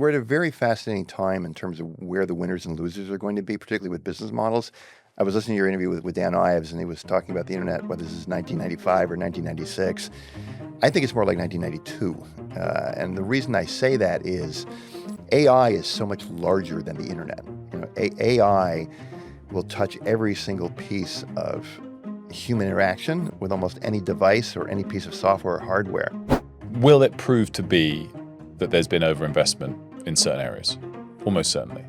we're at a very fascinating time in terms of where the winners and losers are going to be, particularly with business models. I was listening to your interview with Dan Ives, and he was talking about the internet, whether this is 1995 or 1996. I think it's more like 1992. And the reason I say that is AI is so much larger than the internet. AI will touch every single piece of human interaction with almost any device or any piece of software or hardware. Will it prove to be that there's been overinvestment in certain areas? Almost certainly.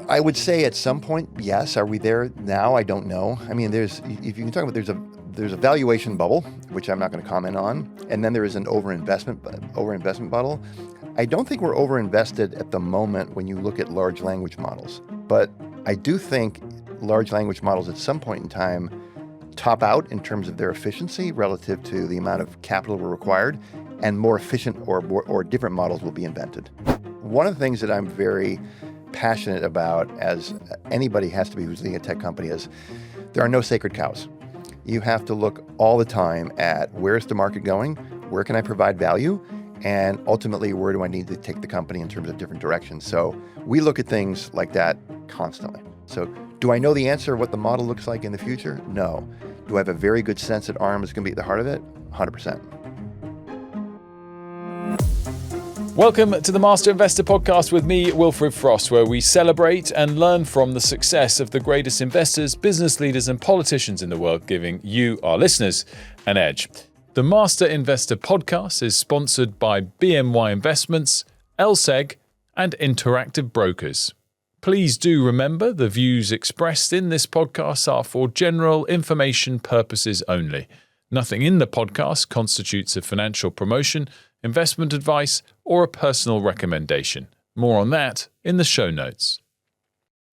I would say at some point, yes. Are we there now? I don't know. I mean, if you can talk about, there's a valuation bubble, which I'm not going to comment on, and then there is an overinvestment bubble. I don't think we're overinvested at the moment when you look at large language models, but I do think large language models at some point in time top out in terms of their efficiency relative to the amount of capital required, and more efficient or different models will be invented. One of the things that I'm very passionate about, as anybody has to be who's leading a tech company, is there are no sacred cows. You have to look all the time at where's the market going, where can I provide value, and ultimately where do I need to take the company in terms of different directions. So we look at things like that constantly. So do I know the answer of what the model looks like in the future? No. Do I have a very good sense that ARM is going to be at the heart of it? 100%. Welcome to the Master Investor Podcast with me, Wilfred Frost, where we celebrate and learn from the success of the greatest investors, business leaders, and politicians in the world, giving you, our listeners, an edge. The Master Investor Podcast is sponsored by BMY Investments, LSEG, and Interactive Brokers. Please do remember the views expressed in this podcast are for general information purposes only. Nothing in the podcast constitutes a financial promotion, investment advice, or a personal recommendation. More on that in the show notes.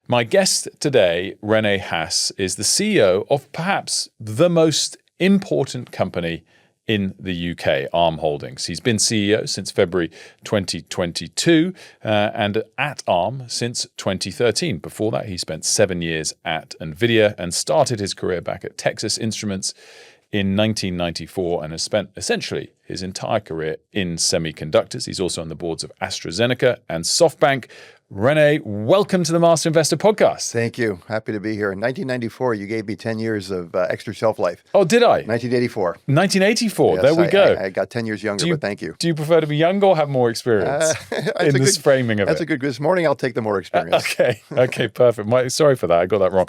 My guest today, Rene Haas, is the CEO of perhaps the most important company in the UK, ARM Holdings. He's been CEO since February 2022 and at ARM since 2013. Before that, he spent 7 years at Nvidia and started his career back at Texas Instruments in 1994 and has spent essentially his entire career in semiconductors. He's also on the boards of AstraZeneca and SoftBank. Rene, welcome to the Master Investor Podcast. Thank you. Happy to be here. In 1994, you gave me 10 years of extra shelf life. Oh, did I? 1984. 1984. Yes, there we go. I got 10 years younger, but thank you. Do you prefer to be younger or have more experience in this framing of it? That's a good. This morning, I'll take the more experience. Okay, perfect. Sorry for that. I got that wrong.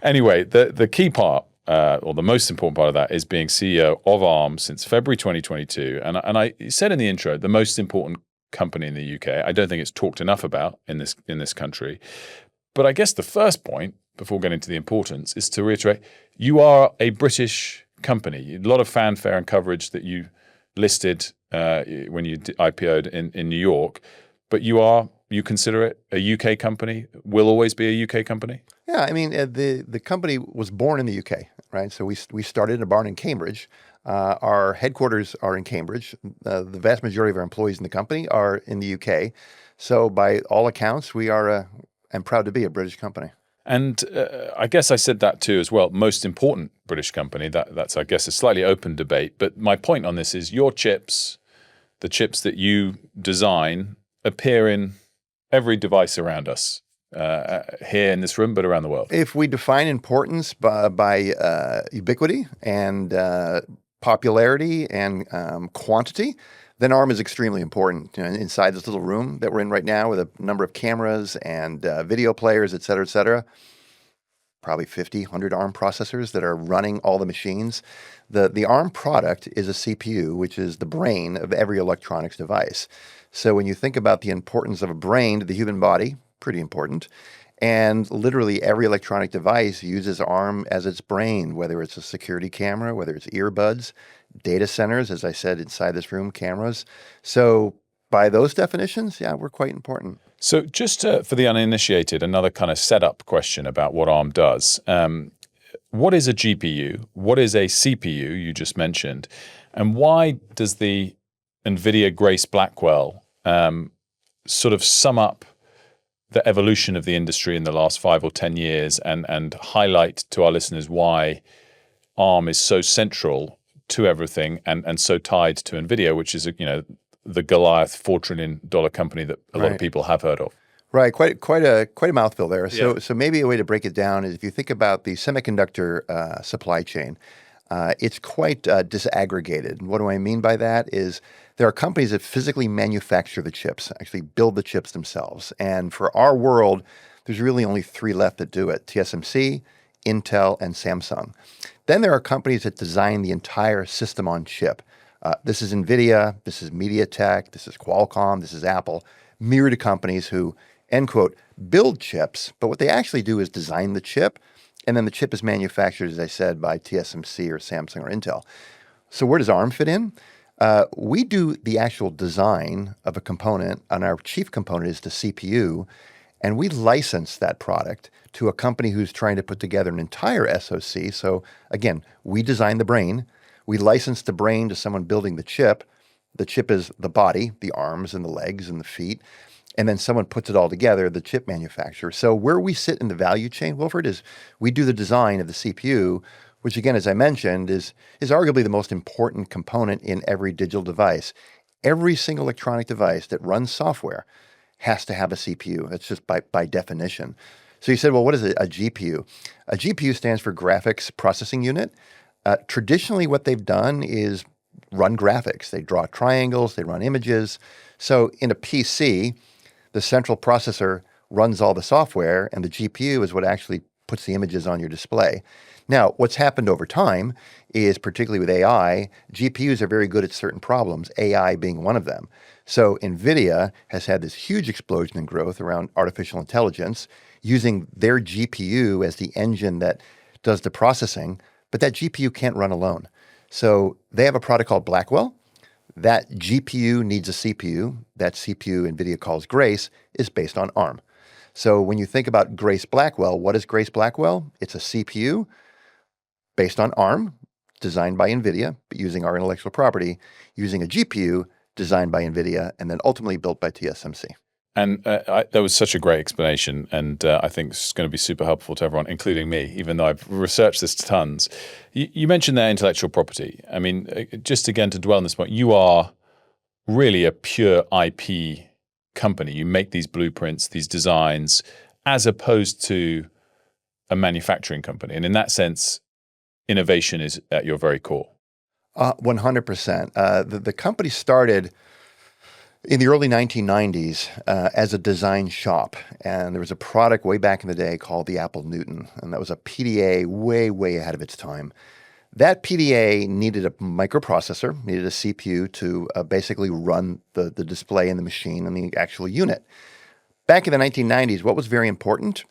Anyway, the key part, or the most important part of that, is being CEO of ARM since February 2022. And I said in the intro, the most important company in the UK. I don't think it's talked enough about in this country. But I guess the first point, before getting to the importance, is to reiterate, you are a British company. A lot of fanfare and coverage that you listed when you IPO'd in New York, but you consider it a UK company, will always be a UK company? Yeah, I mean, the company was born in the UK, right? So we started in a barn in Cambridge. Our headquarters are in Cambridge. The vast majority of our employees in the company are in the UK. So by all accounts, we are, I'm proud to be a British company. And I guess I said that too as well, most important British company. That's, I guess, a slightly open debate. But my point on this is your chips, the chips that you design, appear in every device around us, here in this room, but around the world. If we define importance by ubiquity and popularity and quantity, then ARM is extremely important. Inside this little room that we're in right now with a number of cameras and video players, et cetera, probably 50, 100 ARM processors that are running all the machines. The ARM product is a CPU, which is the brain of every electronics device. So when you think about the importance of a brain to the human body, pretty important. And literally every electronic device uses ARM as its brain, whether it's a security camera, whether it's earbuds, data centers, as I said, inside this room, cameras. So by those definitions, yeah, we're quite important. So just for the uninitiated, another kind of setup question about what ARM does. What is a GPU? What is a CPU, you just mentioned? And why does the NVIDIA Grace Blackwell sort of sum up the evolution of the industry in the last 5 or 10 years and highlight to our listeners why ARM is so central to everything and so tied to NVIDIA, which is, the Goliath $4 trillion company that a lot of people have heard of. Right, quite a mouthful there. Yeah. So maybe a way to break it down is if you think about the semiconductor supply chain, it's quite disaggregated. What do I mean by that is there are companies that physically manufacture the chips, actually build the chips themselves. And for our world, there's really only three left that do it: TSMC, Intel, and Samsung. Then there are companies that design the entire system on chip. This is Nvidia, this is MediaTek, this is Qualcomm, this is Apple, myriad of companies who, end quote, build chips, but what they actually do is design the chip, and then the chip is manufactured, as I said, by TSMC or Samsung or Intel. So where does ARM fit in? We do the actual design of a component, and our chief component is the CPU, and we license that product to a company who's trying to put together an entire SoC. So again, we design the brain. We license the brain to someone building the chip. The chip is the body, the arms and the legs and the feet. And then someone puts it all together, the chip manufacturer. So where we sit in the value chain, Wilfred, is we do the design of the CPU, which again, as I mentioned, is arguably the most important component in every digital device. Every single electronic device that runs software has to have a CPU. That's just by definition. So you said, well, what is a GPU? A GPU stands for graphics processing unit. Traditionally, what they've done is run graphics. They draw triangles, they run images. So in a PC, the central processor runs all the software, and the GPU is what actually puts the images on your display. Now, what's happened over time is, particularly with AI, GPUs are very good at certain problems, AI being one of them. So Nvidia has had this huge explosion in growth around artificial intelligence, using their GPU as the engine that does the processing, but that GPU can't run alone. So they have a product called Blackwell. That GPU needs a CPU. That CPU, Nvidia calls Grace, is based on ARM. So when you think about Grace Blackwell, what is Grace Blackwell? It's a CPU based on ARM, designed by Nvidia, but using our intellectual property, using a GPU designed by Nvidia, and then ultimately built by TSMC. And that was such a great explanation, and I think it's going to be super helpful to everyone, including me, even though I've researched this tons. You mentioned their intellectual property. I mean, just again to dwell on this point, you are really a pure IP company. You make these blueprints, these designs, as opposed to a manufacturing company. And in that sense, innovation is at your very core. 100%. The company started in the early 1990s as a design shop, and there was a product way back in the day called the Apple Newton, and that was a PDA way ahead of its time. That PDA needed a microprocessor, needed a CPU to basically run the display in the machine and the actual unit. Back in the 1990s, what was very important?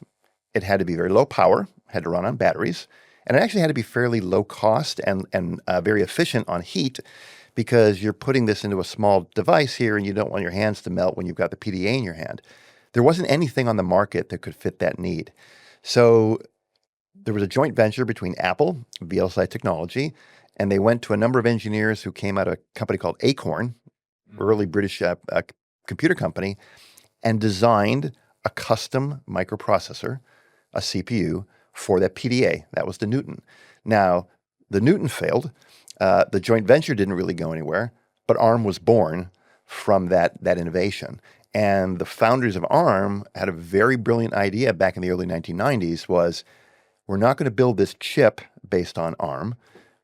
It had to be very low power, had to run on batteries, and it actually had to be fairly low cost and very efficient on heat, because you're putting this into a small device here and you don't want your hands to melt when you've got the PDA in your hand. There wasn't anything on the market that could fit that need. So there was a joint venture between Apple, VLSI Technology, and they went to a number of engineers who came out of a company called Acorn, early British computer company, and designed a custom microprocessor, a CPU, for that PDA. That was the Newton. Now, the Newton failed. The joint venture didn't really go anywhere, but ARM was born from that innovation. And the founders of ARM had a very brilliant idea back in the early 1990s was, we're not going to build this chip based on ARM.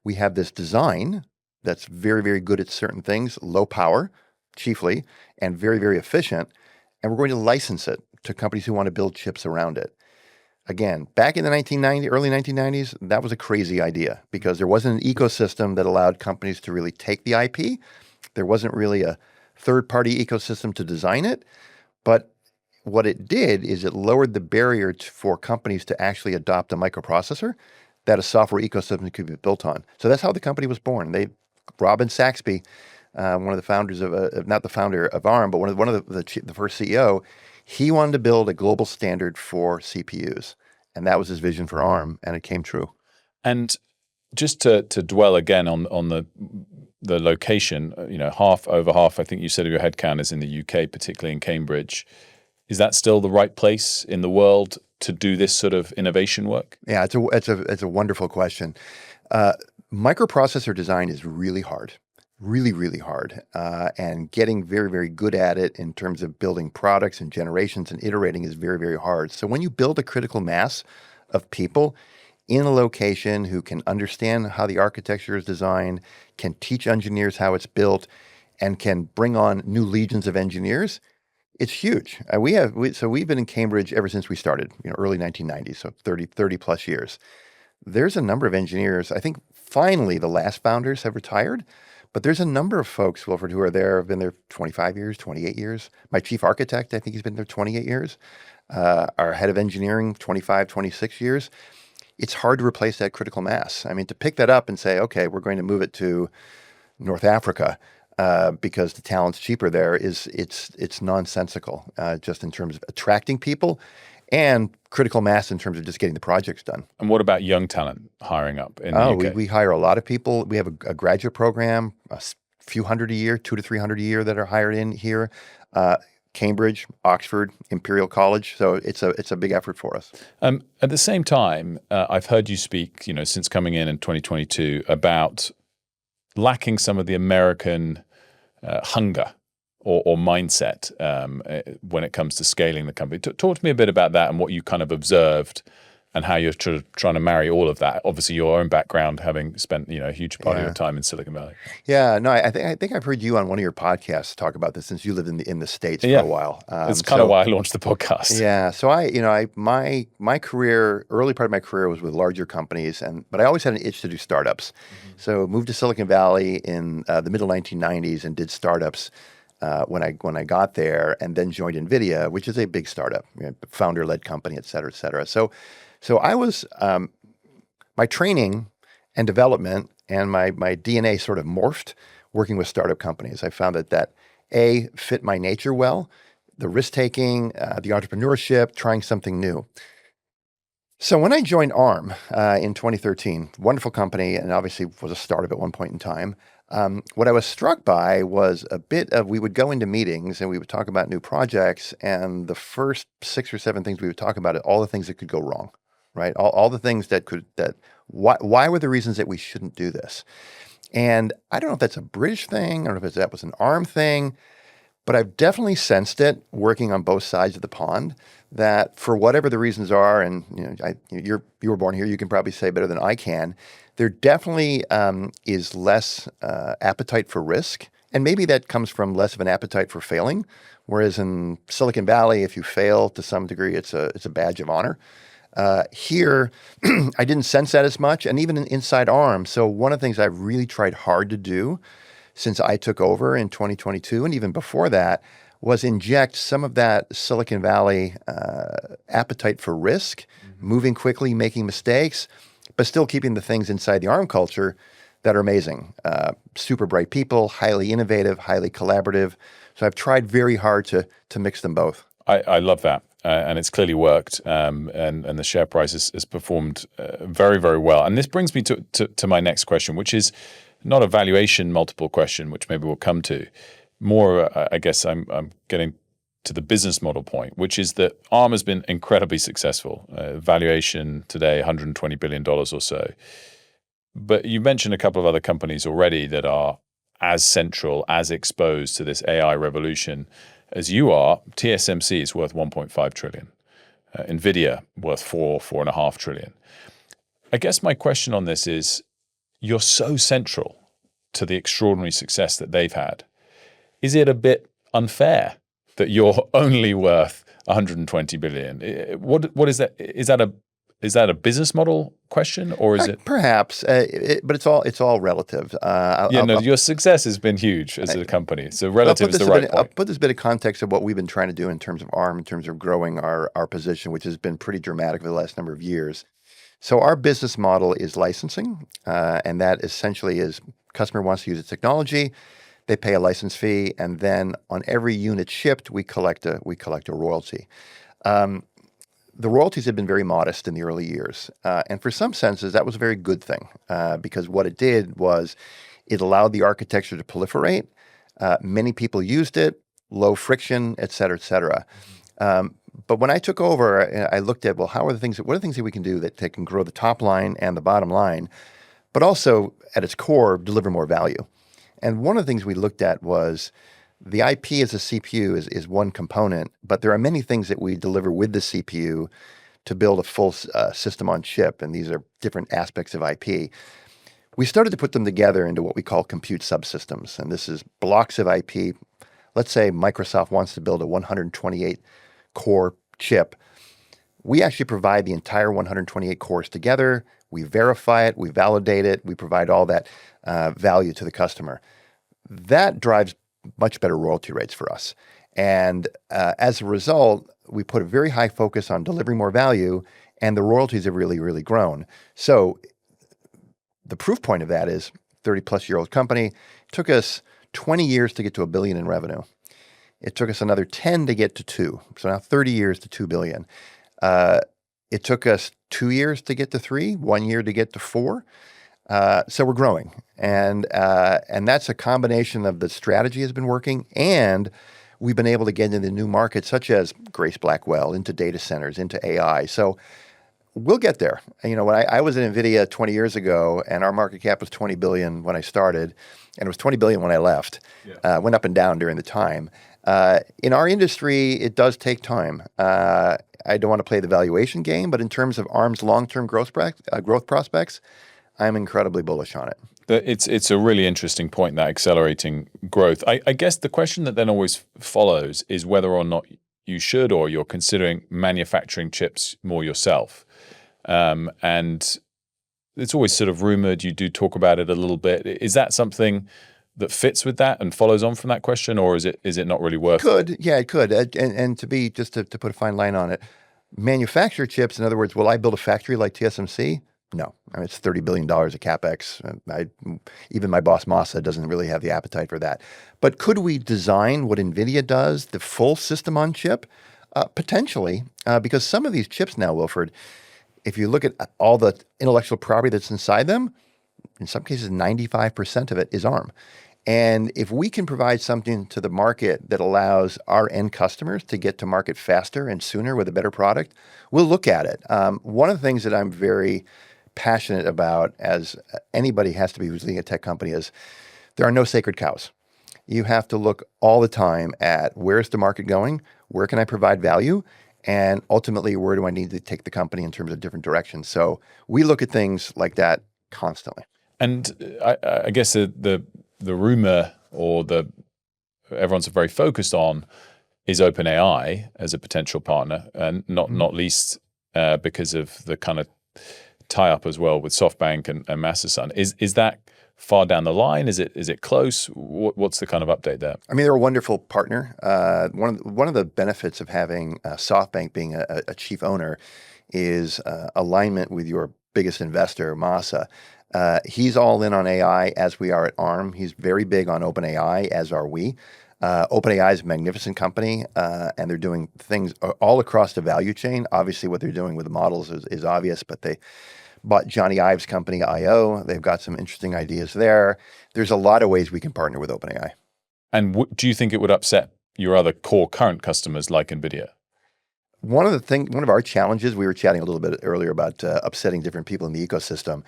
We have this design that's very good at certain things, low power, chiefly, and very efficient, and we're going to license it to companies who want to build chips around it. Again, back in the early 1990s, that was a crazy idea because there wasn't an ecosystem that allowed companies to really take the IP. There wasn't really a third-party ecosystem to design it. But what it did is it lowered the barrier for companies to actually adopt a microprocessor that a software ecosystem could be built on. So that's how the company was born. Robin Saxby, one of the founders of, not the founder of ARM, but one of the first CEO, he wanted to build a global standard for CPUs, and that was his vision for ARM, and it came true. And just to dwell again on the location, over half, I think you said, of your headcount is in the UK, particularly in Cambridge. Is that still the right place in the world to do this sort of innovation work? Yeah, it's a wonderful question. Microprocessor design is really hard. really, really hard, and getting very, very good at it in terms of building products and generations and iterating is very, very hard. So when you build a critical mass of people in a location who can understand how the architecture is designed, can teach engineers how it's built, and can bring on new legions of engineers, it's huge. We've been in Cambridge ever since we started, early 1990s, so 30 plus years. There's a number of engineers. I think finally the last founders have retired, but there's a number of folks, Wilfred, who are there, have been there 25 years, 28 years. My chief architect, I think he's been there 28 years. Our head of engineering, 25, 26 years. It's hard to replace that critical mass. I mean, to pick that up and say, okay, we're going to move it to North Africa because the talent's cheaper there it's nonsensical, just in terms of attracting people and critical mass in terms of just getting the projects done. And what about young talent hiring up in the UK? We hire a lot of people. We have a graduate program, a few hundred a year, 200 to 300 a year that are hired in here. Cambridge, Oxford, Imperial College. So it's a big effort for us. At the same time, I've heard you speak, since coming in 2022, about lacking some of the American hunger or mindset when it comes to scaling the company. Talk to me a bit about that and what you kind of observed and how you're trying to marry all of that. Obviously, your own background, having spent a huge part of your time in Silicon Valley. Yeah, no, I think I've heard you on one of your podcasts talk about this since you lived in the States for a while. It's kind of why I launched the podcast. Yeah, so my career, early part of my career was with larger companies, but I always had an itch to do startups. Mm-hmm. So moved to Silicon Valley in the middle 1990s and did startups when I got there, and then joined Nvidia, which is a big startup, founder-led company, et cetera, et cetera. So I was, my training and development and my DNA sort of morphed working with startup companies. I found that A, fit my nature well, the risk-taking, the entrepreneurship, trying something new. So when I joined ARM in 2013, wonderful company, and obviously was a startup at one point in time, what I was struck by was a bit of, we would go into meetings and we would talk about new projects, and the first 6 or 7 things we would talk about are all the things that could go wrong. Right, all the things why were the reasons that we shouldn't do this? And I don't know if that's a British thing, I don't know if that was an ARM thing, but I've definitely sensed it working on both sides of the pond, that for whatever the reasons are, and you were born here, you can probably say better than I can, there definitely is less appetite for risk, and maybe that comes from less of an appetite for failing. Whereas in Silicon Valley, if you fail to some degree, it's a badge of honor. Here, I didn't sense that as much, and even inside ARM. So one of the things I've really tried hard to do since I took over in 2022, and even before that, was inject some of that Silicon Valley appetite for risk, moving quickly, making mistakes, but still keeping the things inside the ARM culture that are amazing. Super bright people, highly innovative, highly collaborative. So I've tried very hard to mix them both. I love that. And it's clearly worked, and the share price has performed very, very well. And this brings me to my next question, which is not a valuation multiple question, which maybe we'll come to. More, I guess I'm getting to the business model point, which is that ARM has been incredibly successful. Valuation today, $120 billion or so. But you mentioned a couple of other companies already that are as central, as exposed to this AI revolution as you are. TSMC is worth 1.5 trillion. Nvidia worth 4.5 trillion. I guess my question on this is, you're so central to the extraordinary success that they've had. Is it a bit unfair that you're only worth 120 billion? What is that? Is that a business model question, or is it perhaps? But it's all relative. Your success has been huge as a company, so relative is the right point. I'll put this bit of context of what we've been trying to do in terms of ARM, in terms of growing our position, which has been pretty dramatic for the last number of years. So our business model is licensing, and that essentially is customer wants to use its technology, they pay a license fee, and then on every unit shipped, we collect a royalty. The royalties had been very modest in the early years. And for some senses, that was a very good thing, because what it did was it allowed the architecture to proliferate. Many people used it, low friction, et cetera, et cetera. But when I took over, I looked at, well, what are the things that we can do that can grow the top line and the bottom line, but also at its core, deliver more value. And one of the things we looked at was the IP as a CPU is one component, but there are many things that we deliver with the CPU to build a full system on chip, and these are different aspects of IP. We started to put them together into what we call compute subsystems, and this is blocks of IP. Let's say Microsoft wants to build a 128 core chip. We actually provide the entire 128 cores together. We verify it, we validate it, we provide all that value to the customer. That drives much better royalty rates for us. And as a result, we put a very high focus on delivering more value, and the royalties have really, really grown. So the proof point of that is 30-plus-year-old company. It took us 20 years to get to $1 billion in revenue. It took us another 10 to get to 2. So now 30 years to $2 billion. It took us 2 years to get to 3, 1 year to get to 4. So we're growing. And that's a combination of the strategy has been working, and we've been able to get into new markets such as Grace Blackwell, into data centers, into AI. So we'll get there. When I was at Nvidia 20 years ago, and our market cap was 20 billion when I started, and it was 20 billion when I left. Yeah. Went up and down during the time. In our industry, it does take time. I don't want to play the valuation game, but in terms of ARM's long-term growth prospects, I'm incredibly bullish on it. It's a really interesting point, that accelerating growth. I guess the question that then always follows is whether or not you should, or you're considering manufacturing chips more yourself. And it's always sort of rumored, you do talk about it a little bit. Is that something that fits with that and follows on from that question, or is it not really worth it? It could. And to be, just to put a fine line on it, manufacture chips, in other words, will I build a factory like TSMC? No. It's $30 billion of CapEx. Even my boss, Masa, doesn't really have the appetite for that. But could we design what Nvidia does, the full system on chip? Potentially, because some of these chips now, Wilfred, if you look at all the intellectual property that's inside them, in some cases, 95% of it is ARM. And if we can provide something to the market that allows our end customers to get to market faster and sooner with a better product, we'll look at it. One of the things that I'm very passionate about, as anybody has to be who's leading a tech company, is there are no sacred cows. You have to look all the time at where's the market going, where can I provide value, and ultimately where do I need to take the company in terms of different directions. So we look at things like that constantly. And I guess the rumor, or everyone's very focused on, is OpenAI as a potential partner, and not least because of the kind of tie-up as well with SoftBank and Masterson. Is that far down the line? Is it close? What's the kind of update there? They're a wonderful partner. One of the benefits of having SoftBank being a chief owner is alignment with your biggest investor, Masa. He's all in on AI, as we are at ARM. He's very big on OpenAI, as are we. OpenAI is a magnificent company, and they're doing things all across the value chain. Obviously, what they're doing with the models is obvious, but they bought Johnny Ive's company, I.O. They've got some interesting ideas there. There's a lot of ways we can partner with OpenAI. And do you think it would upset your other core current customers like Nvidia? One of our challenges, we were chatting a little bit earlier about upsetting different people in the ecosystem.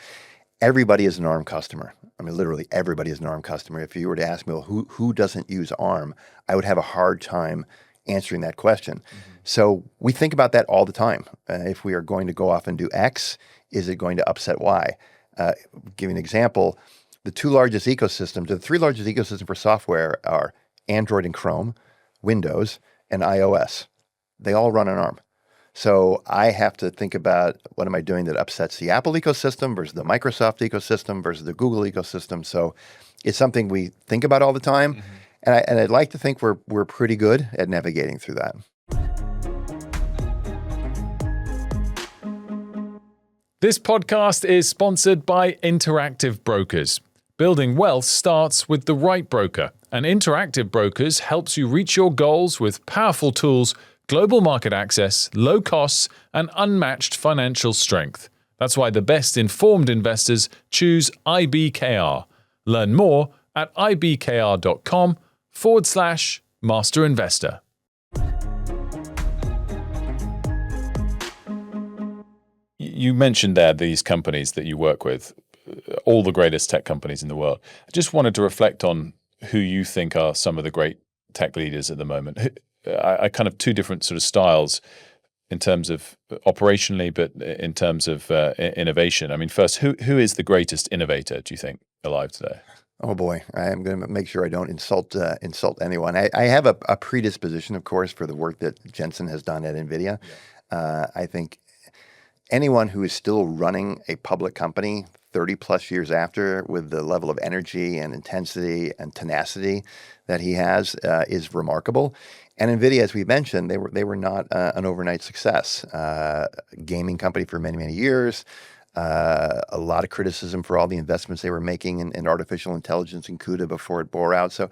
Everybody is an ARM customer. Literally everybody is an ARM customer. If you were to ask me, well, who doesn't use ARM, I would have a hard time answering that question. Mm-hmm. So we think about that all the time. If we are going to go off and do X, is it going to upset Y? Give you an example. The three largest ecosystems for software are Android and Chrome, Windows, and iOS. They all run on ARM. So I have to think about, what am I doing that upsets the Apple ecosystem versus the Microsoft ecosystem versus the Google ecosystem? So it's something we think about all the time. Mm-hmm. And I'd like to think we're pretty good at navigating through that. This podcast is sponsored by Interactive Brokers. Building wealth starts with the right broker, and Interactive Brokers helps you reach your goals with powerful tools, global market access, low costs, and unmatched financial strength. That's why the best informed investors choose IBKR. Learn more at ibkr.com/master investor. You mentioned there these companies that you work with. all the greatest tech companies in the world. I just wanted to reflect on who you think are some of the great tech leaders at the moment. I kind of two different sort of styles in terms of operationally, but in terms of innovation. I mean, first, who is the greatest innovator, do you think, alive today? Oh boy, I am going to make sure I don't insult anyone. I have a predisposition, of course, for the work that Jensen has done at Nvidia. I think anyone who is still running a public company 30 plus years after with the level of energy and intensity and tenacity that he has is remarkable. And Nvidia, as we mentioned, they were not an overnight success. Gaming company for many, many years. A lot of criticism for all the investments they were making in artificial intelligence and CUDA before it bore out. So,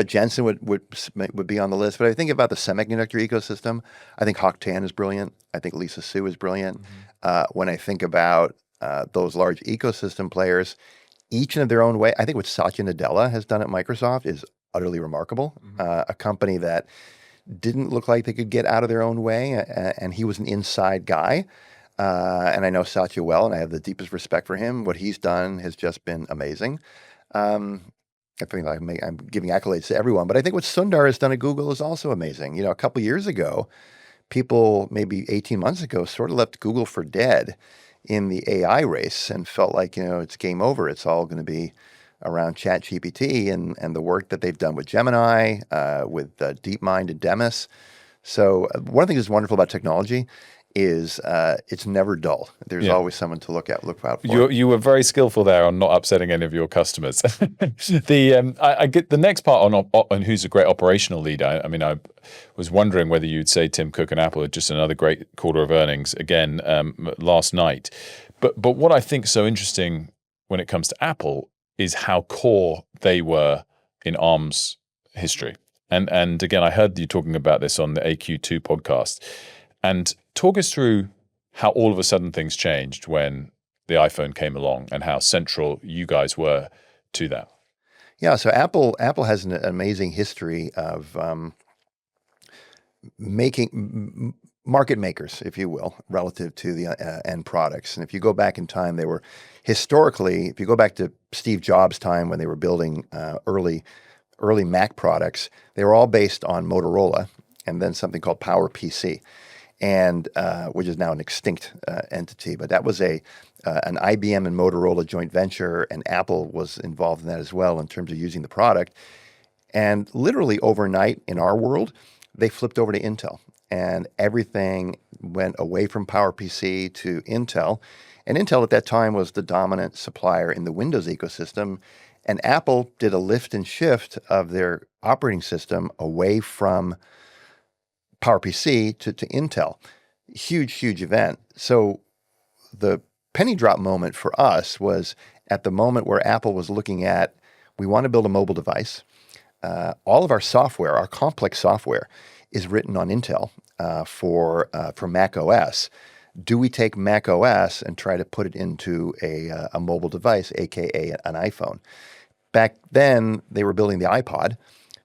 Jensen would be on the list. But I think about the semiconductor ecosystem. I think Hock Tan is brilliant. I think Lisa Su is brilliant. When I think about those large ecosystem players, each in their own way, I think what Satya Nadella has done at Microsoft is utterly remarkable. A company that didn't look like they could get out of their own way, and he was an inside guy. And I know Satya well, and I have the deepest respect for him. What he's done has just been amazing. I feel like I'm giving accolades to everyone, but I think what Sundar has done at Google is also amazing. A couple years ago, people maybe 18 months ago sort of left Google for dead in the AI race and felt like, it's game over. It's all going to be around ChatGPT and the work that they've done with Gemini, with DeepMind and Demis. So one of the things that's wonderful about technology is it's never dull. There's always someone to look out for. You were very skillful there on not upsetting any of your customers. I get the next part on who's a great operational leader. I mean, I was wondering whether you'd say Tim Cook and Apple are just another great quarter of earnings again last night. But what I think is so interesting when it comes to Apple is how core they were in ARM's history. And again, I heard you talking about this on the AQ2 podcast. And talk us through how all of a sudden things changed when the iPhone came along and how central you guys were to that. Yeah, so Apple has an amazing history of making market makers, if you will, relative to the end products. And if you go back in time, they were historically, if you go back to Steve Jobs' time when they were building early Mac products, they were all based on Motorola and then something called PowerPC. And which is now an extinct entity, but that was an IBM and Motorola joint venture, and Apple was involved in that as well in terms of using the product. And literally overnight in our world, they flipped over to Intel, and everything went away from PowerPC to Intel. And Intel at that time was the dominant supplier in the Windows ecosystem, and Apple did a lift and shift of their operating system away from PowerPC to Intel. Huge event. So the penny drop moment for us was at the moment where Apple was looking at, we want to build a mobile device. All of our software, our complex software, is written on Intel for Mac OS. Do we take Mac OS and try to put it into a mobile device, aka an iPhone? Back then, they were building the iPod.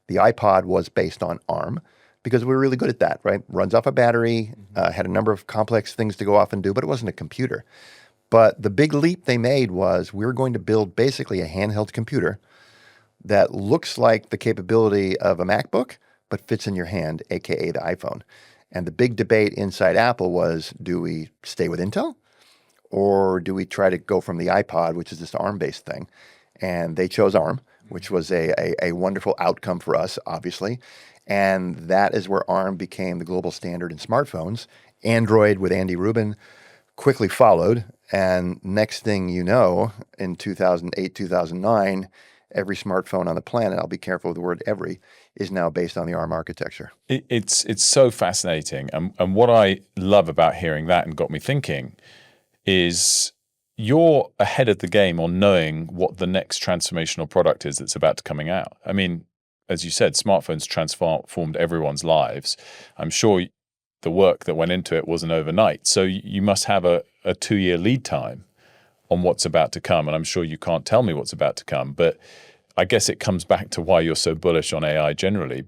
The iPod was based on ARM, because we were really good at that, right? Runs off a battery, had a number of complex things to go off and do, but it wasn't a computer. But the big leap they made was we're going to build basically a handheld computer that looks like the capability of a MacBook, but fits in your hand, aka the iPhone. And the big debate inside Apple was, do we stay with Intel? Or do we try to go from the iPod, which is this ARM-based thing? And they chose ARM, which was a wonderful outcome for us, obviously. And that is where ARM became the global standard in smartphones. Android with Andy Rubin quickly followed. And next thing you know, in 2008, 2009, every smartphone on the planet, I'll be careful with the word every, is now based on the ARM architecture. It's so fascinating. And what I love about hearing that and got me thinking is you're ahead of the game on knowing what the next transformational product is that's about to coming out. I mean, as you said, smartphones transformed everyone's lives. I'm sure the work that went into it wasn't overnight. So you must have a 2-year lead time on what's about to come. And I'm sure you can't tell me what's about to come. But I guess it comes back to why you're so bullish on AI generally,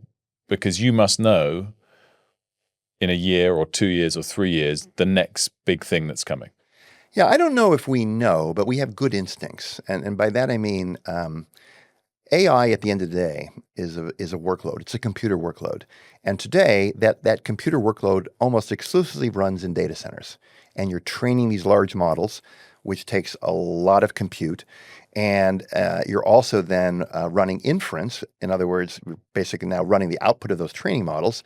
because you must know in a year or 2 years or 3 years the next big thing that's coming. Yeah, I don't know if we know, but we have good instincts. And by that I mean AI at the end of the day is a workload. It's a computer workload. And today, that computer workload almost exclusively runs in data centers. And you're training these large models, which takes a lot of compute. And you're also then running inference. In other words, we're basically now running the output of those training models.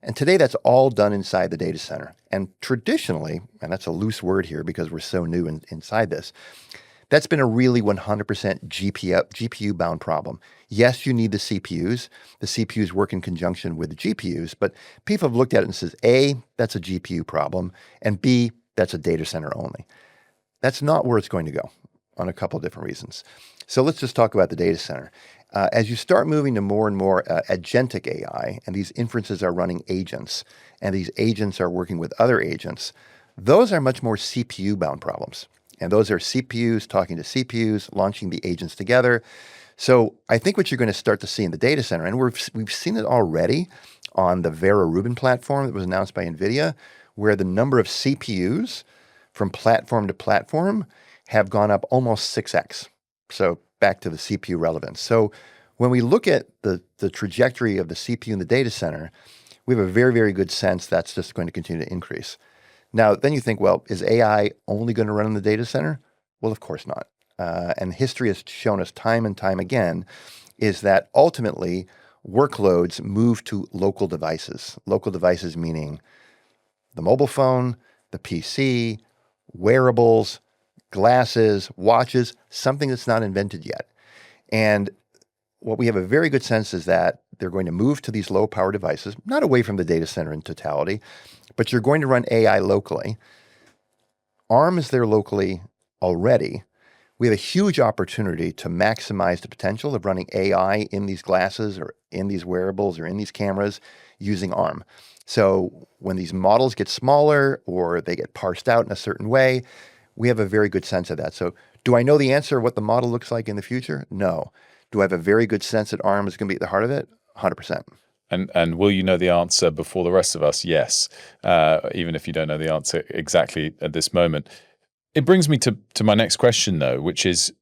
And today, that's all done inside the data center. And traditionally, and that's a loose word here because we're so new inside this, that's been a really 100% GPU bound problem. Yes, you need the CPUs. The CPUs work in conjunction with the GPUs, but people have looked at it and says, A, that's a GPU problem, and B, that's a data center only. That's not where it's going to go on a couple of different reasons. So let's just talk about the data center. As you start moving to more and more agentic AI, and these inferences are running agents, and these agents are working with other agents, those are much more CPU-bound problems. And those are CPUs talking to CPUs, launching the agents together. So I think what you're going to start to see in the data center, and we've seen it already on the Vera Rubin platform that was announced by Nvidia, where the number of CPUs from platform to platform have gone up almost 6x. So back to the CPU relevance. So when we look at the trajectory of the CPU in the data center, we have a very, very good sense that's just going to continue to increase. Now, then you think, well, is AI only going to run in the data center? Well, of course not. And history has shown us time and time again is that ultimately workloads move to local devices. Local devices meaning the mobile phone, the PC, wearables, glasses, watches, something that's not invented yet. And what we have a very good sense is that they're going to move to these low power devices, not away from the data center in totality, but you're going to run AI locally. ARM is there locally already. We have a huge opportunity to maximize the potential of running AI in these glasses or in these wearables or in these cameras using ARM. So when these models get smaller or they get parsed out in a certain way, we have a very good sense of that. So do I know the answer of what the model looks like in the future? No. Do I have a very good sense that ARM is going to be at the heart of it? 100%. And will you know the answer before the rest of us? Yes, even if you don't know the answer exactly at this moment. It brings me to my next question, though, which is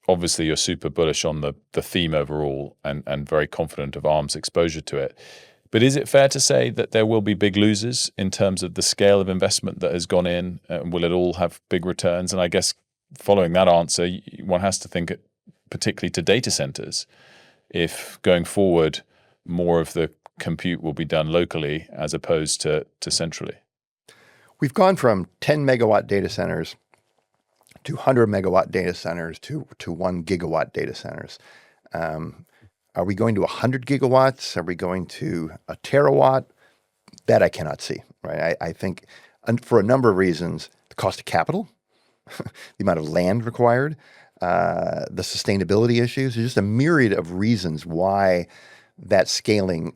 obviously you're super bullish on the theme overall and very confident of ARM's exposure to it. But is it fair to say that there will be big losers in terms of the scale of investment that has gone in? Will it all have big returns? And I guess following that answer, one has to think particularly to data centers. If going forward, more of the compute will be done locally as opposed to centrally. We've gone from 10 megawatt data centers to 100 megawatt data centers to 1 gigawatt data centers. Are we going to 100 gigawatts? Are we going to a terawatt? That I cannot see, right? I think for a number of reasons, the cost of capital, the amount of land required, the sustainability issues, there's just a myriad of reasons why that scaling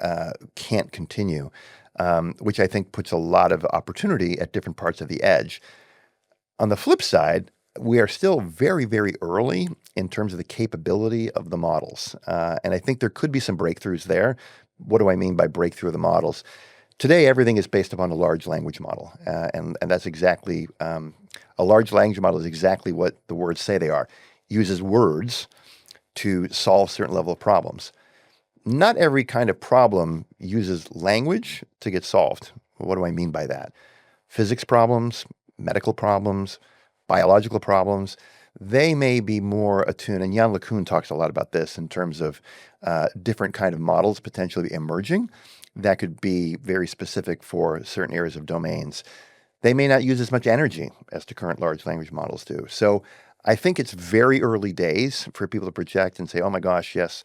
can't continue, which I think puts a lot of opportunity at different parts of the edge. On the flip side, we are still very, very early in terms of the capability of the models. And I think there could be some breakthroughs there. What do I mean by breakthrough of the models? Today, everything is based upon a large language model. And that's exactly, a large language model is exactly what the words say they are. It uses words to solve certain level of problems. Not every kind of problem uses language to get solved. What do I mean by that? Physics problems, medical problems, biological problems, they may be more attuned, and Jan LeCun talks a lot about this in terms of different kind of models potentially emerging that could be very specific for certain areas of domains. They may not use as much energy as the current large language models do. So I think it's very early days for people to project and say, oh my gosh, yes,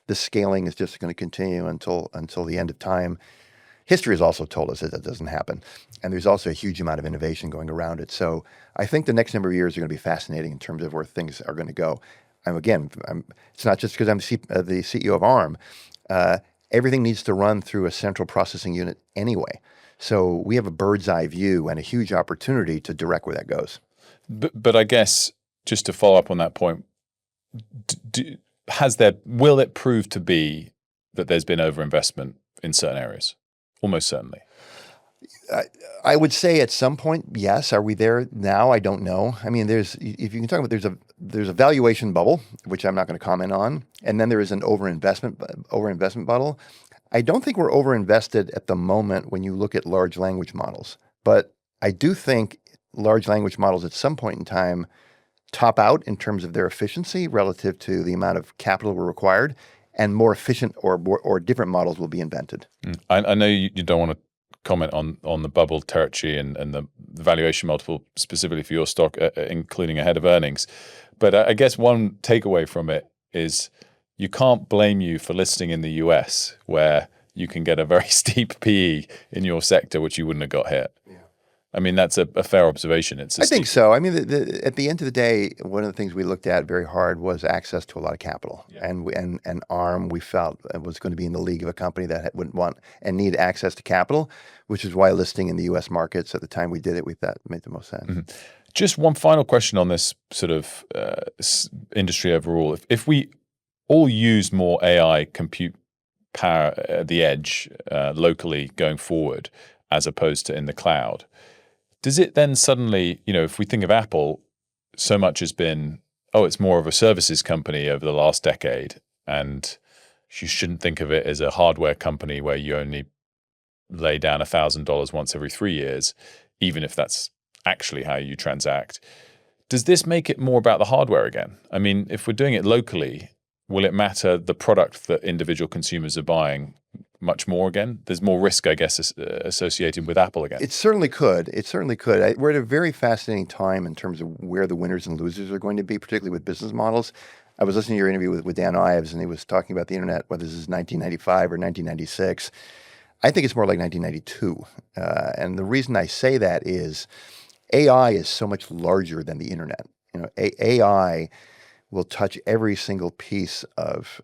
this scaling is just going to continue until the end of time. History has also told us that that doesn't happen. And there's also a huge amount of innovation going around it. So I think the next number of years are going to be fascinating in terms of where things are going to go. And again, it's not just because I'm the CEO of ARM. Everything needs to run through a central processing unit anyway. So we have a bird's eye view and a huge opportunity to direct where that goes. But I guess just to follow up on that point, will it prove to be that there's been overinvestment in certain areas? Almost certainly. I would say at some point, yes. Are we there now? I don't know. I mean, if you can talk about there's a valuation bubble, which I'm not going to comment on, and then there is an overinvestment bubble. I don't think we're overinvested at the moment when you look at large language models, but I do think large language models at some point in time top out in terms of their efficiency relative to the amount of capital required, and more efficient or different models will be invented. I know you don't want to comment on the bubble territory and the valuation multiple specifically for your stock, including ahead of earnings. But I guess one takeaway from it is you can't blame you for listing in the US where you can get a very steep PE in your sector, which you wouldn't have got here. Yeah. I mean, that's a fair observation. I think so. I mean, at the end of the day, one of the things we looked at very hard was access to a lot of capital. Yeah. And ARM, we felt was going to be in the league of a company that wouldn't want and need access to capital, which is why listing in the U.S. markets at the time we did it, we thought made the most sense. Mm-hmm. Just one final question on this sort of industry overall. If we all use more AI compute power at the edge locally going forward, as opposed to in the cloud, does it then suddenly, if we think of Apple, so much has been, it's more of a services company over the last decade, and you shouldn't think of it as a hardware company where you only lay down $1,000 once every 3 years, even if that's actually how you transact. Does this make it more about the hardware again? I mean, if we're doing it locally, will it matter the product that individual consumers are buying much more again? There's more risk, I guess, associated with Apple again. It certainly could. We're at a very fascinating time in terms of where the winners and losers are going to be, particularly with business models. I was listening to your interview with Dan Ives, and he was talking about the internet, whether this is 1995 or 1996. I think it's more like 1992. And the reason I say that is AI is so much larger than the internet. AI will touch every single piece of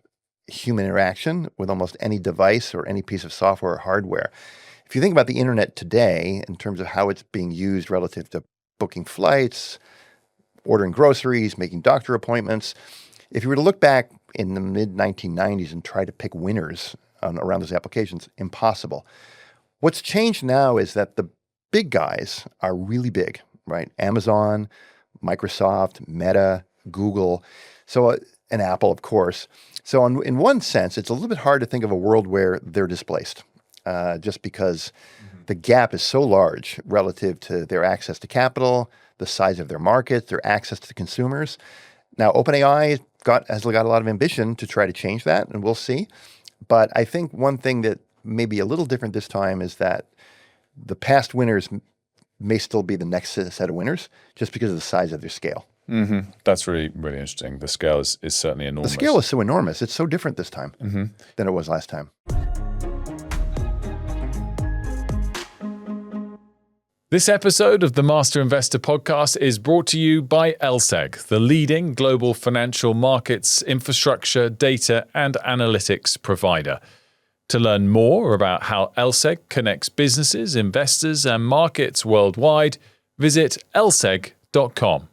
human interaction with almost any device or any piece of software or hardware. If you think about the internet today in terms of how it's being used relative to booking flights, ordering groceries, making doctor appointments, if you were to look back in the mid-1990s and try to pick winners around those applications, impossible. What's changed now is that the big guys are really big, right? Amazon, Microsoft, Meta, Google, and Apple, of course. So in one sense, it's a little bit hard to think of a world where they're displaced, just because the gap is so large relative to their access to capital, the size of their market, their access to the consumers. Now, OpenAI has got a lot of ambition to try to change that, and we'll see. But I think one thing that may be a little different this time is that the past winners may still be the next set of winners, just because of the size of their scale. Mm-hmm. That's really, really interesting. The scale is certainly enormous. The scale is so enormous. It's so different this time than it was last time. This episode of the Master Investor Podcast is brought to you by LSEG, the leading global financial markets, infrastructure, data, and analytics provider. To learn more about how LSEG connects businesses, investors, and markets worldwide, visit lseg.com.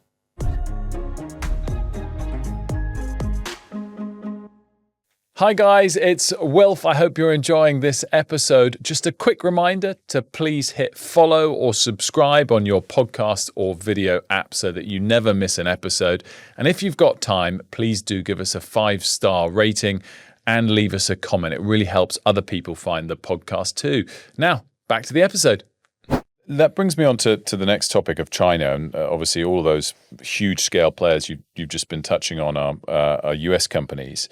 Hi guys, it's Wilf. I hope you're enjoying this episode. Just a quick reminder to please hit follow or subscribe on your podcast or video app so that you never miss an episode. And if you've got time, please do give us a 5-star rating and leave us a comment. It really helps other people find the podcast too. Now, back to the episode. That brings me on to the next topic of China, and obviously all those huge scale players you've just been touching on are US companies.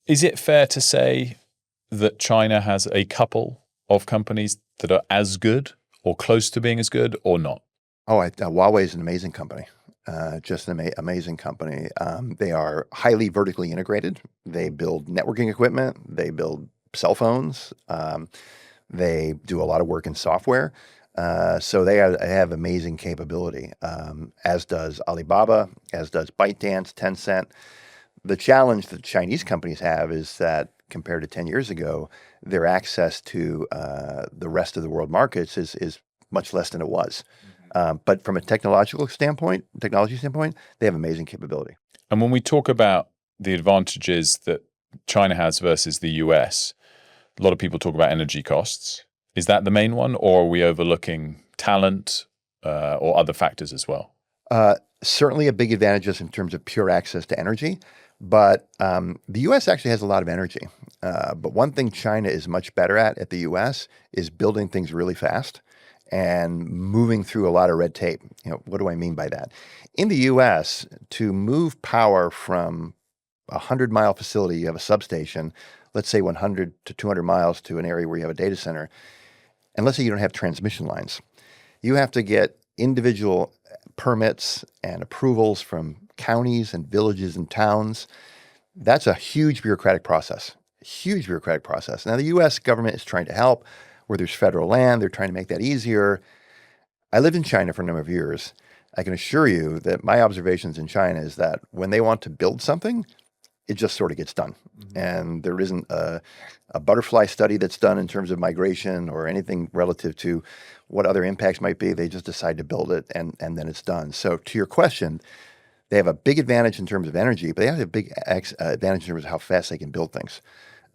Is it fair to say that China has a couple of companies that are as good or close to being as good or not? Huawei is an amazing company, just an amazing company. They are highly vertically integrated. They build networking equipment. They build cell phones. They do a lot of work in software. So they have amazing capability, as does Alibaba, as does ByteDance, Tencent. The challenge that Chinese companies have is that compared to 10 years ago, their access to the rest of the world markets is much less than it was. But from a technology standpoint, they have amazing capability. And when we talk about the advantages that China has versus the US, a lot of people talk about energy costs. Is that the main one, or are we overlooking talent or other factors as well? Certainly a big advantage just in terms of pure access to energy. But the U.S. actually has a lot of energy. But one thing China is much better at the U.S. is building things really fast and moving through a lot of red tape. What do I mean by that? In the U.S., to move power from a 100-mile facility, you have a substation, let's say 100 to 200 miles to an area where you have a data center, and let's say you don't have transmission lines. You have to get individual permits and approvals from counties and villages and towns. That's a huge bureaucratic process. Huge bureaucratic process. Now, the U.S. government is trying to help. Where there's federal land, they're trying to make that easier. I lived in China for a number of years. I can assure you that my observations in China is that when they want to build something, it just sort of gets done. Mm-hmm. And there isn't a butterfly study that's done in terms of migration or anything relative to what other impacts might be. They just decide to build it and then it's done. So to your question, they have a big advantage in terms of energy, but they have a big advantage in terms of how fast they can build things,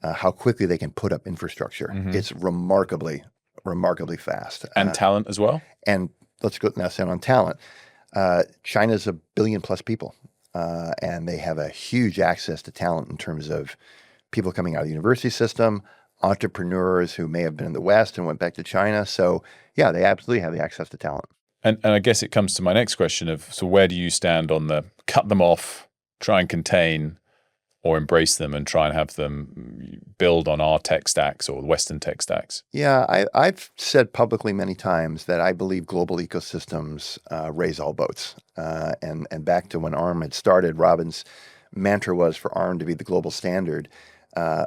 how quickly they can put up infrastructure. Mm-hmm. It's remarkably fast. And talent as well? And let's go now on talent. China's 1 billion plus people. And they have a huge access to talent in terms of people coming out of the university system, entrepreneurs who may have been in the West and went back to China. So yeah, they absolutely have the access to talent. And I guess it comes to my next question of, so where do you stand on the cut them off, try and contain, or embrace them and try and have them build on our tech stacks or Western tech stacks? Yeah, I've said publicly many times that I believe global ecosystems raise all boats. And back to when ARM had started, Robin's mantra was for ARM to be the global standard.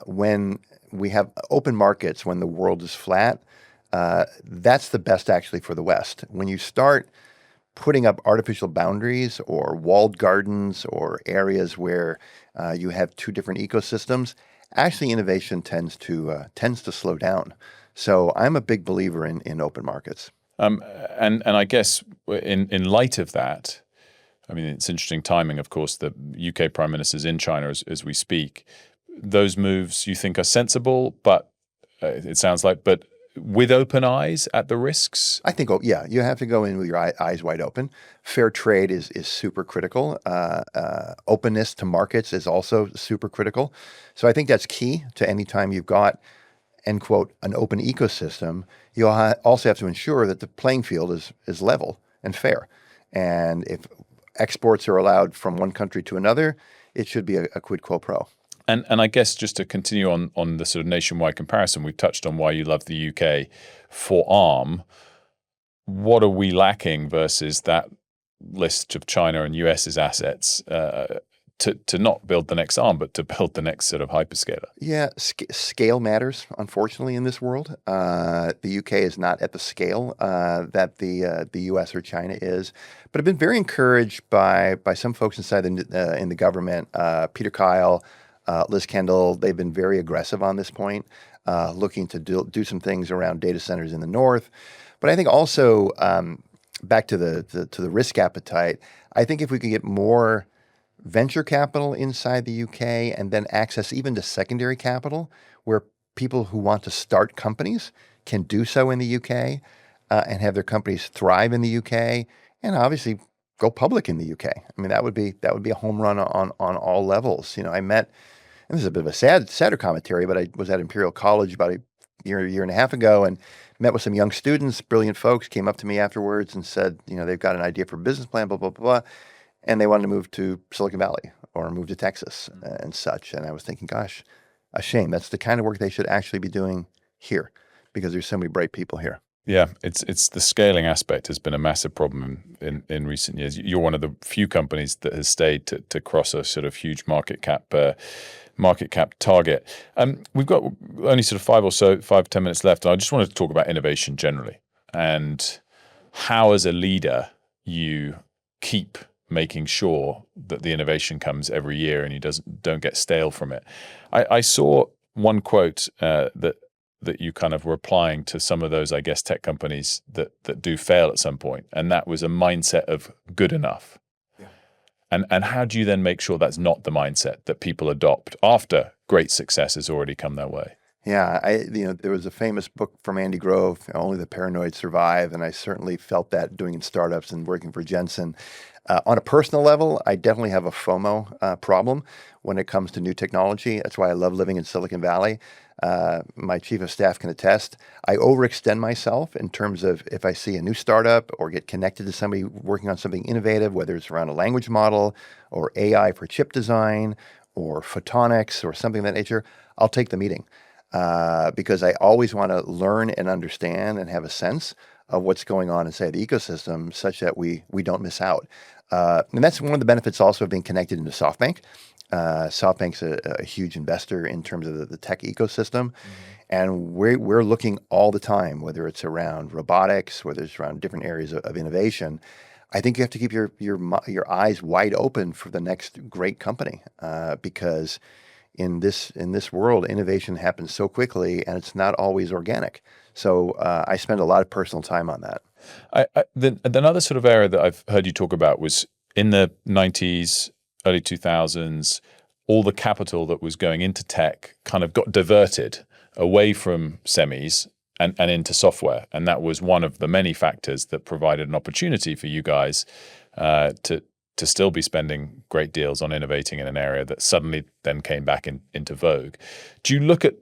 When we have open markets, when the world is flat, that's the best actually for the West. When you start putting up artificial boundaries or walled gardens or areas where you have two different ecosystems, actually innovation tends to slow down. So I'm a big believer in open markets. And I guess in light of that, I mean, it's interesting timing, of course, the UK Prime Minister's in China as we speak. Those moves you think are sensible, but it sounds like, but with open eyes at the risks? I think, yeah, you have to go in with your eyes wide open. Fair trade is super critical. Openness to markets is also super critical. So I think that's key to any time you've got, end quote, an open ecosystem. You also have to ensure that the playing field is level and fair. And if exports are allowed from one country to another, it should be a quid quo pro. And I guess just to continue on the sort of nationwide comparison, we've touched on why you love the UK for ARM. What are we lacking versus that list of China and US's assets to not build the next ARM, but to build the next sort of hyperscaler? Yeah, scale matters, unfortunately, in this world. The UK is not at the scale that the US or China is. But I've been very encouraged by some folks inside in the government, Peter Kyle, Liz Kendall. They've been very aggressive on this point, looking to do some things around data centers in the north. But I think also back to the risk appetite, I think if we could get more venture capital inside the UK and then access even to secondary capital, where people who want to start companies can do so in the UK and have their companies thrive in the UK, and obviously go public in the UK. I mean, that would be a home run on all levels. I met, and this is a bit of a sadder commentary, but I was at Imperial College about a year and a half ago and met with some young students, brilliant folks, came up to me afterwards and said, they've got an idea for a business plan, blah, blah, blah, and they wanted to move to Silicon Valley or move to Texas and such. And I was thinking, gosh, a shame. That's the kind of work they should actually be doing here because there's so many bright people here. Yeah, it's the scaling aspect has been a massive problem in recent years. You're one of the few companies that has stayed to cross a sort of huge market cap target. We've got only sort of 5-10 minutes left, and I just wanted to talk about innovation generally and how, as a leader, you keep making sure that the innovation comes every year and you don't get stale from it. I saw one quote that you kind of were applying to some of those, I guess, tech companies that do fail at some point, and that was a mindset of good enough. Yeah. And how do you then make sure that's not the mindset that people adopt after great success has already come their way? Yeah, there was a famous book from Andy Grove, Only the Paranoid Survive, and I certainly felt that doing in startups and working for Jensen. On a personal level, I definitely have a FOMO problem when it comes to new technology. That's why I love living in Silicon Valley. My chief of staff can attest. I overextend myself in terms of if I see a new startup or get connected to somebody working on something innovative, whether it's around a language model or AI for chip design or photonics or something of that nature, I'll take the meeting because I always want to learn and understand and have a sense of what's going on inside the ecosystem such that we don't miss out. And that's one of the benefits also of being connected into SoftBank. SoftBank's a huge investor in terms of the tech ecosystem. And we're looking all the time, whether it's around robotics, whether it's around different areas of innovation. I think you have to keep your eyes wide open for the next great company because in this world, innovation happens so quickly, and it's not always organic. So I spend a lot of personal time on that. Another sort of area that I've heard you talk about was in the 90s, early 2000s, all the capital that was going into tech kind of got diverted away from semis and into software. And that was one of the many factors that provided an opportunity for you guys to still be spending great deals on innovating in an area that suddenly then came back into vogue. Do you look at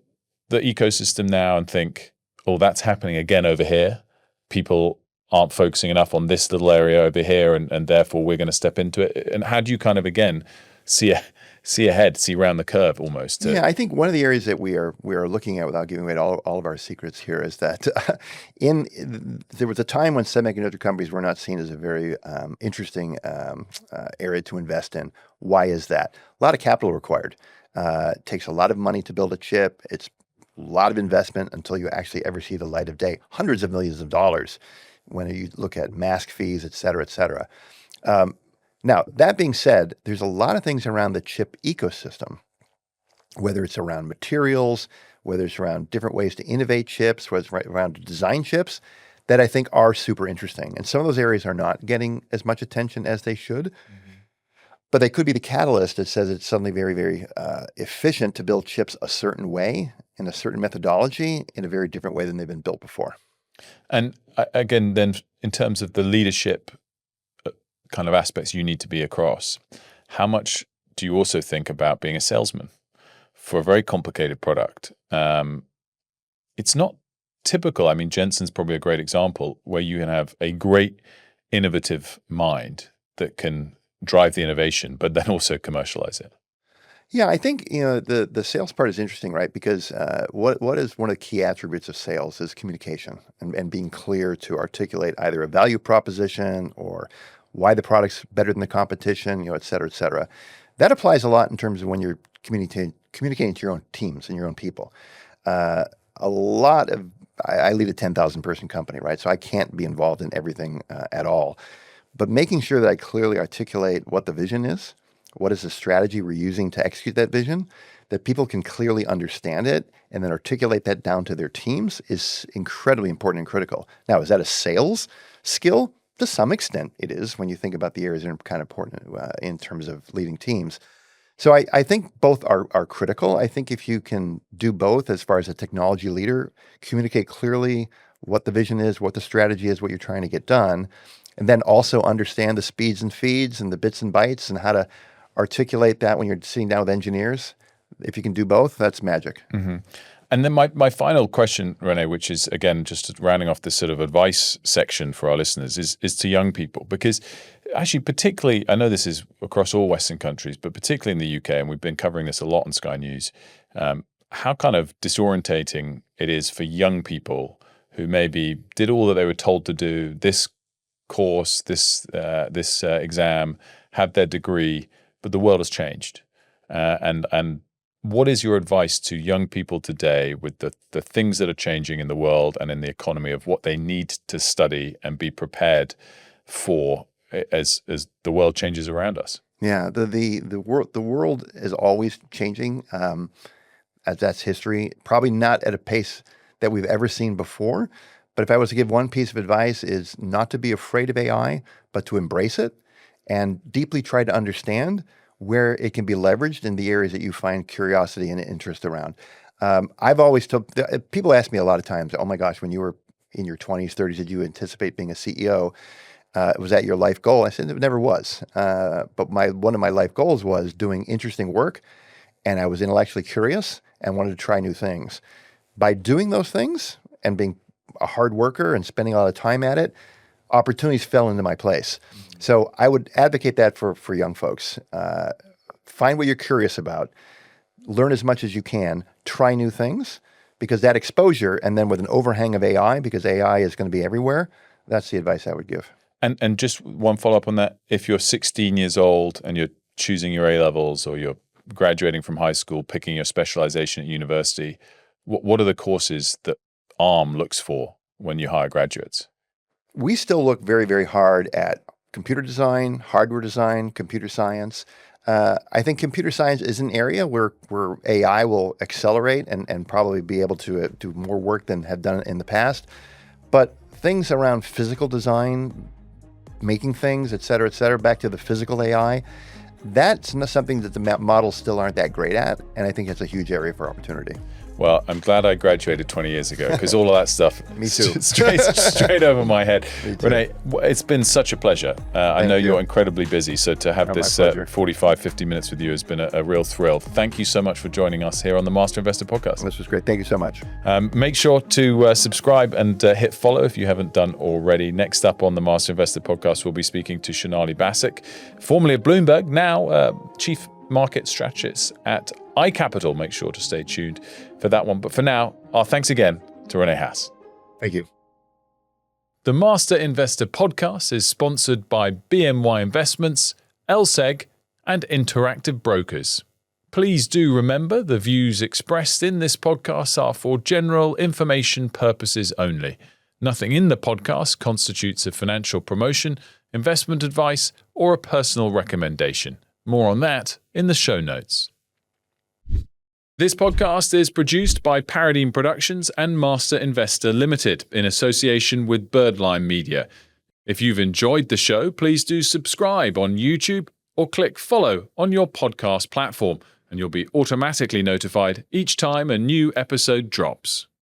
the ecosystem now and think, oh, that's happening again over here? People aren't focusing enough on this little area over here, and therefore we're going to step into it. And how do you kind of, again, see ahead, see around the curve almost? Yeah, I think one of the areas that we are looking at, without giving away all of our secrets here, is that there was a time when semiconductor companies were not seen as a very interesting area to invest in. Why is that? A lot of capital required. It takes a lot of money to build a chip. It's a lot of investment until you actually ever see the light of day. Hundreds of millions of dollars when you look at mask fees, et cetera, et cetera. Now, that being said, there's a lot of things around the chip ecosystem, whether it's around materials, whether it's around different ways to innovate chips, whether it's around design chips, that I think are super interesting. And some of those areas are not getting as much attention as they should. But they could be the catalyst that says it's suddenly very, very efficient to build chips a certain way, in a certain methodology, in a very different way than they've been built before. And again, then in terms of the leadership kind of aspects you need to be across, how much do you also think about being a salesman for a very complicated product? It's not typical. I mean, Jensen's probably a great example where you can have a great innovative mind that can drive the innovation, but then also commercialize it. Yeah, I think the sales part is interesting, right? Because what is one of the key attributes of sales is communication and being clear to articulate either a value proposition or why the product's better than the competition, et cetera, et cetera. That applies a lot in terms of when you're communicating to your own teams and your own people. I lead a 10,000 person company, right? So I can't be involved in everything at all. But making sure that I clearly articulate what the vision is, what is the strategy we're using to execute that vision, that people can clearly understand it and then articulate that down to their teams is incredibly important and critical. Now, is that a sales skill? To some extent, it is when you think about the areas that are kind of important in terms of leading teams. So I think both are critical. I think if you can do both as far as a technology leader, communicate clearly what the vision is, what the strategy is, what you're trying to get done, and then also understand the speeds and feeds and the bits and bytes and how to articulate that when you're sitting down with engineers. If you can do both, that's magic. Mm-hmm. And then my final question, Rene, which is, again, just rounding off this sort of advice section for our listeners, is to young people. Because actually, particularly, I know this is across all Western countries, but particularly in the UK, and we've been covering this a lot on Sky News, how kind of disorientating it is for young people who maybe did all that they were told to do, this course, this exam, have their degree, but the world has changed. And what is your advice to young people today with the things that are changing in the world and in the economy of what they need to study and be prepared for as the world changes around us? Yeah, the world is always changing, as that's history. Probably not at a pace that we've ever seen before. But if I was to give one piece of advice, is not to be afraid of AI, but to embrace it and deeply try to understand where it can be leveraged in the areas that you find curiosity and interest around. I've always told people ask me a lot of times, oh my gosh, when you were in your 20s, 30s, did you anticipate being a CEO? Was that your life goal? I said it never was. But one of my life goals was doing interesting work, and I was intellectually curious and wanted to try new things. By doing those things and being a hard worker and spending a lot of time at it, opportunities fell into my place. So I would advocate that for young folks. Find what you're curious about, learn as much as you can, try new things, because that exposure, and then with an overhang of AI, because AI is going to be everywhere, that's the advice I would give. And just one follow-up on that. If you're 16 years old and you're choosing your A-levels, or you're graduating from high school, picking your specialization at university, what are the courses that ARM looks for when you hire graduates? We still look very, very hard at computer design, hardware design, computer science. I think computer science is an area where AI will accelerate and probably be able to do more work than have done in the past. But things around physical design, making things, et cetera, back to the physical AI, that's not something that the models still aren't that great at. And I think it's a huge area for opportunity. Well, I'm glad I graduated 20 years ago, because all of that stuff Me too. straight over my head. Rene, it's been such a pleasure. I know you're incredibly busy, so to have this 45, 50 minutes with you has been a real thrill. Thank you so much for joining us here on the Master Investor Podcast. This was great. Thank you so much. Make sure to subscribe and hit follow if you haven't done already. Next up on the Master Investor Podcast, we'll be speaking to Shonali Basak, formerly at Bloomberg, now Chief Market Strategist at iCapital. Make sure to stay tuned for that one. But for now, our thanks again to Rene Haas. Thank you. The Master Investor Podcast is sponsored by BMY Investments, LSEG, and Interactive Brokers. Please do remember the views expressed in this podcast are for general information purposes only. Nothing in the podcast constitutes a financial promotion, investment advice, or a personal recommendation. More on that in the show notes. This podcast is produced by Paradigm Productions and Master Investor Limited in association with Birdlime Media. If you've enjoyed the show, please do subscribe on YouTube or click follow on your podcast platform, and you'll be automatically notified each time a new episode drops.